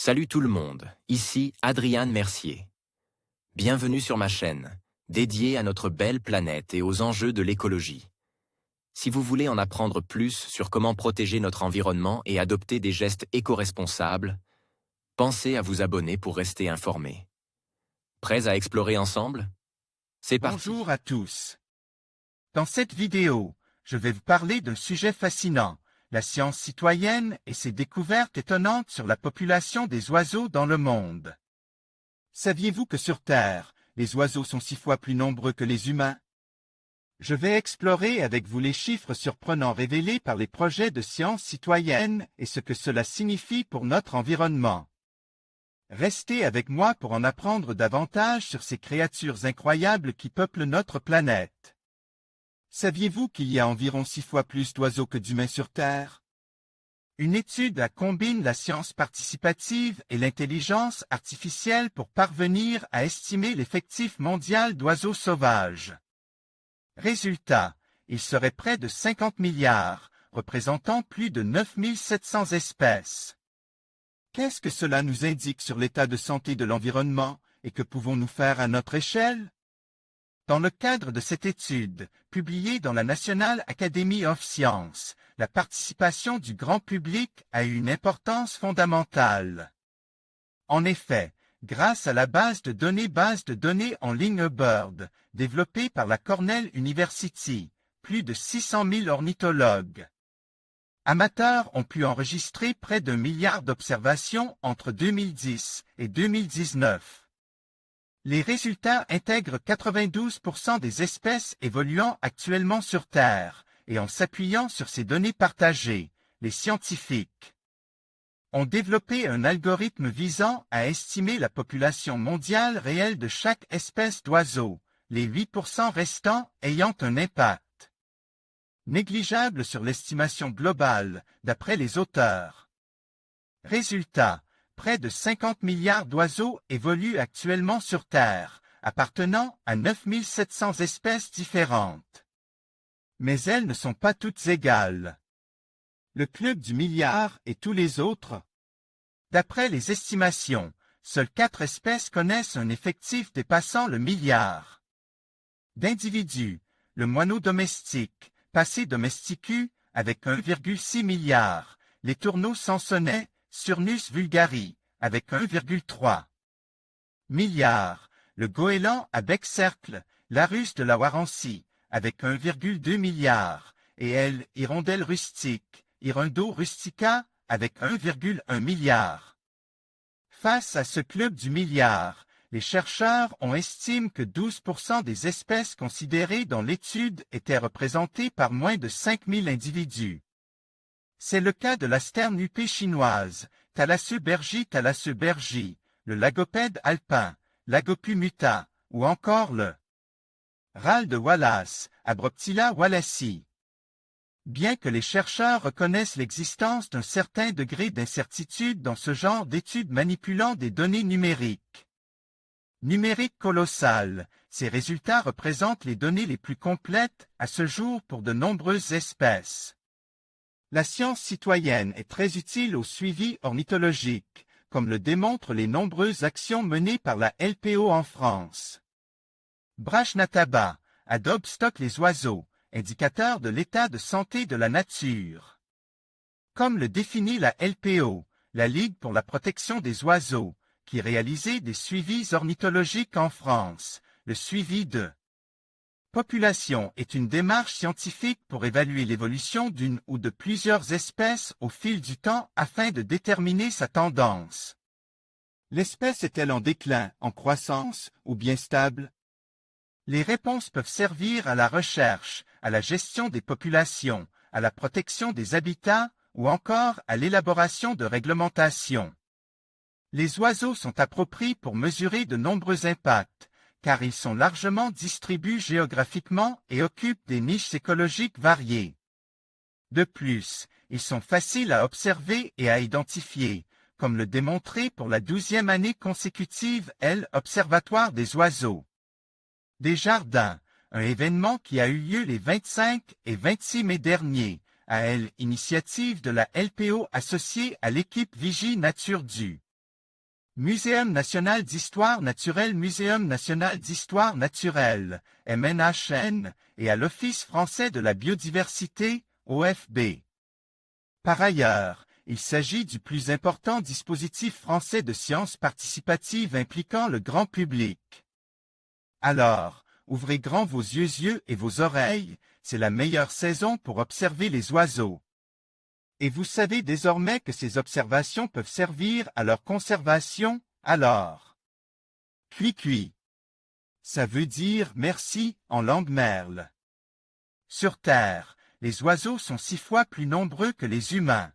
Salut tout le monde, ici Adrian Mercier. Bienvenue sur ma chaîne, dédiée à notre belle planète et aux enjeux de l'écologie. Si vous voulez en apprendre plus sur comment protéger notre environnement et adopter des gestes éco-responsables, pensez à vous abonner pour rester informé. Prêts à explorer ensemble? C'est parti. Bonjour à tous. Dans cette vidéo, je vais vous parler d'un sujet fascinant, la science citoyenne et ses découvertes étonnantes sur la population des oiseaux dans le monde. Saviez-vous que sur Terre, les oiseaux sont 6 fois plus nombreux que les humains? Je vais explorer avec vous les chiffres surprenants révélés par les projets de science citoyenne et ce que cela signifie pour notre environnement. Restez avec moi pour en apprendre davantage sur ces créatures incroyables qui peuplent notre planète. Saviez-vous qu'il y a environ 6 fois plus d'oiseaux que d'humains sur Terre? Une étude combine la science participative et l'intelligence artificielle pour parvenir à estimer l'effectif mondial d'oiseaux sauvages. Résultat, il serait près de 50 milliards, représentant plus de 9700 espèces. Qu'est-ce que cela nous indique sur l'état de santé de l'environnement et que pouvons-nous faire à notre échelle? Dans le cadre de cette étude, publiée dans la National Academy of Sciences, la participation du grand public a eu une importance fondamentale. En effet, grâce à la base de données en ligne BIRD, développée par la Cornell University, plus de 600 000 ornithologues amateurs ont pu enregistrer près d'1 milliard d'observations entre 2010 et 2019. Les résultats intègrent 92% des espèces évoluant actuellement sur Terre, et en s'appuyant sur ces données partagées, les scientifiques ont développé un algorithme visant à estimer la population mondiale réelle de chaque espèce d'oiseau, les 8% restants ayant un impact négligeable sur l'estimation globale, d'après les auteurs. Résultat, près de 50 milliards d'oiseaux évoluent actuellement sur Terre, appartenant à 9700 espèces différentes. Mais elles ne sont pas toutes égales. Le club du milliard et tous les autres? D'après les estimations, seules 4 espèces connaissent un effectif dépassant le milliard d'individus. Le moineau domestique, Passé domesticu, avec 1,6 milliard, les tourneaux sansonnets, Surnus vulgari, avec 1,3 milliard, le goéland à bec-cercle, Larus de la Warancy, avec 1,2 milliard, et L. hirondelle rustique, Hirundo rustica, avec 1,1 milliard. Face à ce club du milliard, les chercheurs ont estimé que 12% des espèces considérées dans l'étude étaient représentées par moins de 5000 individus. C'est le cas de la sterne huppée chinoise, Thalassobergie, le lagopède alpin, Lagopus muta, ou encore le râle de Wallace, Abroctila wallacei. Bien que les chercheurs reconnaissent l'existence d'un certain degré d'incertitude dans ce genre d'études manipulant des données numériques colossales, ces résultats représentent les données les plus complètes à ce jour pour de nombreuses espèces. La science citoyenne est très utile au suivi ornithologique, comme le démontrent les nombreuses actions menées par la LPO en France. Brajnataba, Adobe stocke les oiseaux, indicateur de l'état de santé de la nature. Comme le définit la LPO, la Ligue pour la protection des oiseaux, qui réalisait des suivis ornithologiques en France, le suivi de population est une démarche scientifique pour évaluer l'évolution d'une ou de plusieurs espèces au fil du temps afin de déterminer sa tendance. L'espèce est-elle en déclin, en croissance ou bien stable? Les réponses peuvent servir à la recherche, à la gestion des populations, à la protection des habitats ou encore à l'élaboration de réglementations. Les oiseaux sont appropriés pour mesurer de nombreux impacts, car ils sont largement distribués géographiquement et occupent des niches écologiques variées. De plus, ils sont faciles à observer et à identifier, comme le démontré pour la 12e année consécutive l'Observatoire des oiseaux des jardins, un événement qui a eu lieu les 25 et 26 mai derniers, à l'initiative de la LPO associée à l'équipe Vigie Nature du Muséum national d'histoire naturelle, Muséum national d'histoire naturelle, MNHN, et à l'Office français de la biodiversité, OFB. Par ailleurs, il s'agit du plus important dispositif français de sciences participatives impliquant le grand public. Alors, ouvrez grand vos yeux et vos oreilles, c'est la meilleure saison pour observer les oiseaux. Et vous savez désormais que ces observations peuvent servir à leur conservation, alors. Cui-cui. Ça veut dire merci en langue merle. Sur Terre, les oiseaux sont 6 fois plus nombreux que les humains.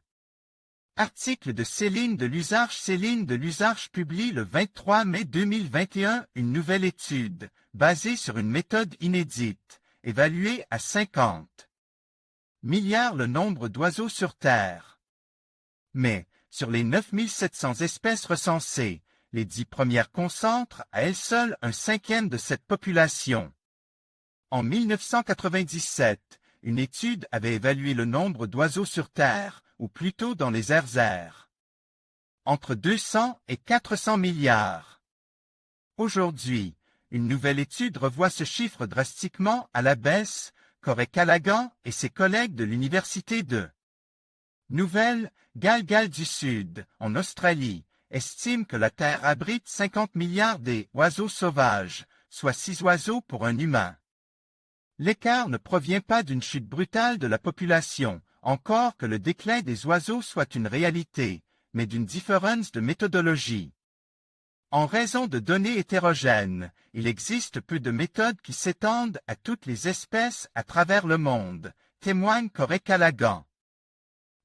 Article de Céline de Luzarche. Céline de Luzarche publie le 23 mai 2021 une nouvelle étude, basée sur une méthode inédite, évaluée à 50 milliards le nombre d'oiseaux sur Terre. Mais, sur les 9700 espèces recensées, les 10 premières concentrent à elles seules un cinquième de cette population. En 1997, une étude avait évalué le nombre d'oiseaux sur Terre, ou plutôt dans les airs, entre 200 et 400 milliards. Aujourd'hui, une nouvelle étude revoit ce chiffre drastiquement à la baisse. Corey Callaghan et ses collègues de l'Université de Nouvelle-Galles du Sud, en Australie, estiment que la Terre abrite 50 milliards d'oiseaux sauvages, soit 6 oiseaux pour un humain. L'écart ne provient pas d'une chute brutale de la population, encore que le déclin des oiseaux soit une réalité, mais d'une différence de méthodologie. En raison de données hétérogènes, il existe peu de méthodes qui s'étendent à toutes les espèces à travers le monde, témoigne Corey Callaghan.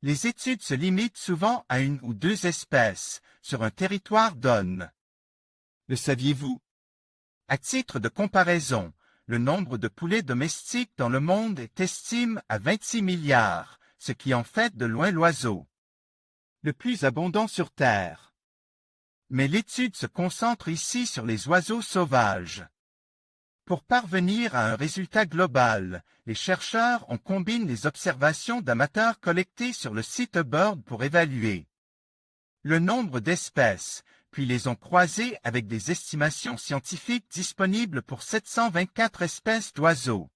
Les études se limitent souvent à 1 ou 2 espèces, sur un territoire donné. Le saviez-vous? À titre de comparaison, le nombre de poulets domestiques dans le monde est estimé à 26 milliards, ce qui en fait de loin l'oiseau le plus abondant sur Terre. Mais l'étude se concentre ici sur les oiseaux sauvages. Pour parvenir à un résultat global, les chercheurs ont combiné les observations d'amateurs collectées sur le site Bird pour évaluer le nombre d'espèces, puis les ont croisées avec des estimations scientifiques disponibles pour 724 espèces d'oiseaux.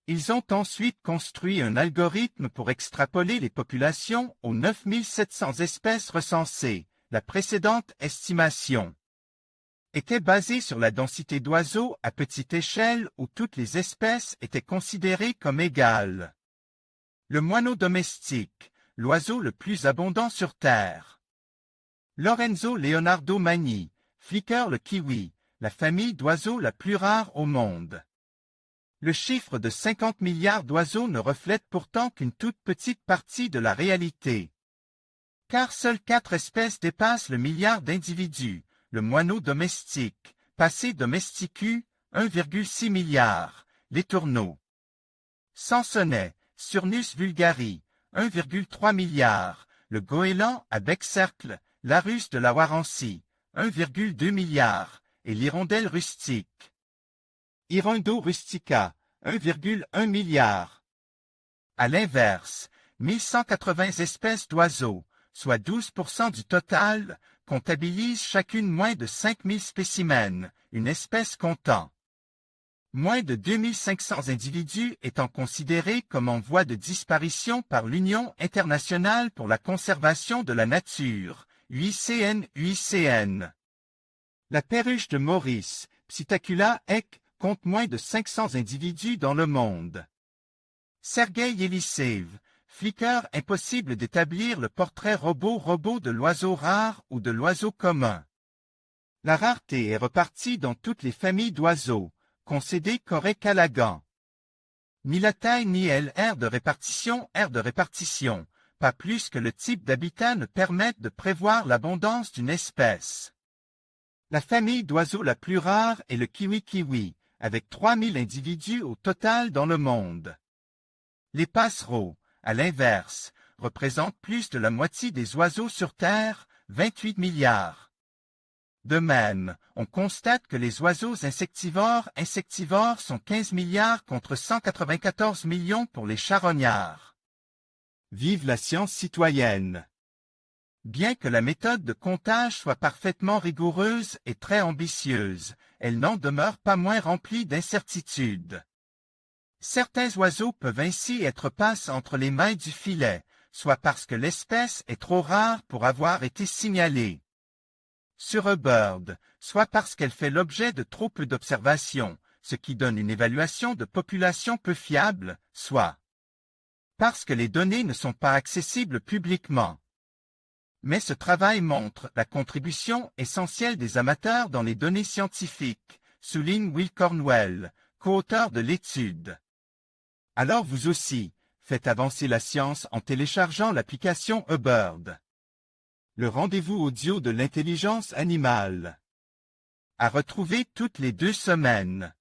Ils ont ensuite construit un algorithme pour extrapoler les populations aux 9700 espèces recensées. La précédente estimation était basée sur la densité d'oiseaux à petite échelle où toutes les espèces étaient considérées comme égales. Le moineau domestique, l'oiseau le plus abondant sur Terre. Lorenzo Leonardo Magni, Flicker le kiwi, la famille d'oiseaux la plus rare au monde. Le chiffre de 50 milliards d'oiseaux ne reflète pourtant qu'une toute petite partie de la réalité. Car seules 4 espèces dépassent le milliard d'individus, le moineau domestique, Passé domesticus, 1,6 milliard, les tourneaux. Sansonnet, Surnus vulgari, 1,3 milliard, le goéland à bec cercle, Larus de la Warancy, 1,2 milliard, et l'hirondelle rustique. Hirundo rustica, 1,1 milliard. À l'inverse, 1180 espèces d'oiseaux, soit 12% du total, comptabilisent chacune moins de 5000 spécimens, une espèce comptant. Moins de 2500 individus étant considérés comme en voie de disparition par l'Union internationale pour la conservation de la nature, UICN. La perruche de Maurice, Psittacula eck, compte moins de 500 individus dans le monde. Sergueï Yeliseev, Flicker, impossible d'établir le portrait robot de l'oiseau rare ou de l'oiseau commun. La rareté est repartie dans toutes les familles d'oiseaux, concédé Corey Callaghan. Ni la taille ni l'aire de répartition, pas plus que le type d'habitat ne permettent de prévoir l'abondance d'une espèce. La famille d'oiseaux la plus rare est le kiwi-kiwi, avec 3000 individus au total dans le monde. Les passereaux, à l'inverse, représentent plus de la moitié des oiseaux sur Terre, 28 milliards. De même, on constate que les oiseaux insectivores sont 15 milliards contre 194 millions pour les charognards. Vive la science citoyenne! Bien que la méthode de comptage soit parfaitement rigoureuse et très ambitieuse, elle n'en demeure pas moins remplie d'incertitudes. Certains oiseaux peuvent ainsi être passés entre les mailles du filet, soit parce que l'espèce est trop rare pour avoir été signalée sur eBird, soit parce qu'elle fait l'objet de trop peu d'observations, ce qui donne une évaluation de population peu fiable, soit parce que les données ne sont pas accessibles publiquement. Mais ce travail montre la contribution essentielle des amateurs dans les données scientifiques, souligne Will Cornwell, co-auteur de l'étude. Alors vous aussi, faites avancer la science en téléchargeant l'application eBird. Le rendez-vous audio de l'intelligence animale. À retrouver toutes les 2 semaines.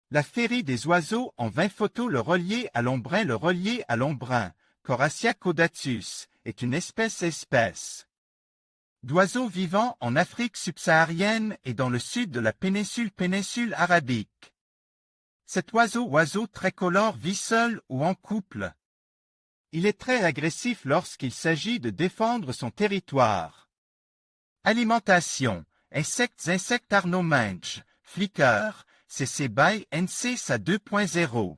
La féerie des oiseaux en 20 photos. Le relier à lombrin. Le relier à lombrin, Coracia caudatus, est une espèce d'oiseaux vivant en Afrique subsaharienne et dans le sud de la péninsule arabique. Cet oiseau tricolore vit seul ou en couple. Il est très agressif lorsqu'il s'agit de défendre son territoire. Alimentation, insectes Arnomensch, Flickr, CC BY NC SA 2.0.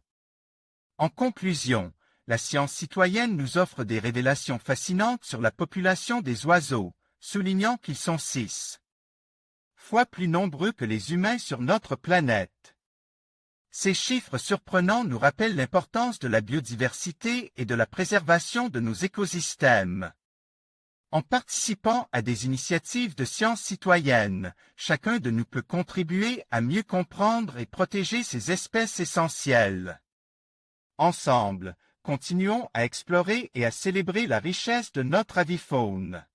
En conclusion, la science citoyenne nous offre des révélations fascinantes sur la population des oiseaux, soulignant qu'ils sont 6 fois plus nombreux que les humains sur notre planète. Ces chiffres surprenants nous rappellent l'importance de la biodiversité et de la préservation de nos écosystèmes. En participant à des initiatives de sciences citoyennes, chacun de nous peut contribuer à mieux comprendre et protéger ces espèces essentielles. Ensemble, continuons à explorer et à célébrer la richesse de notre avifaune.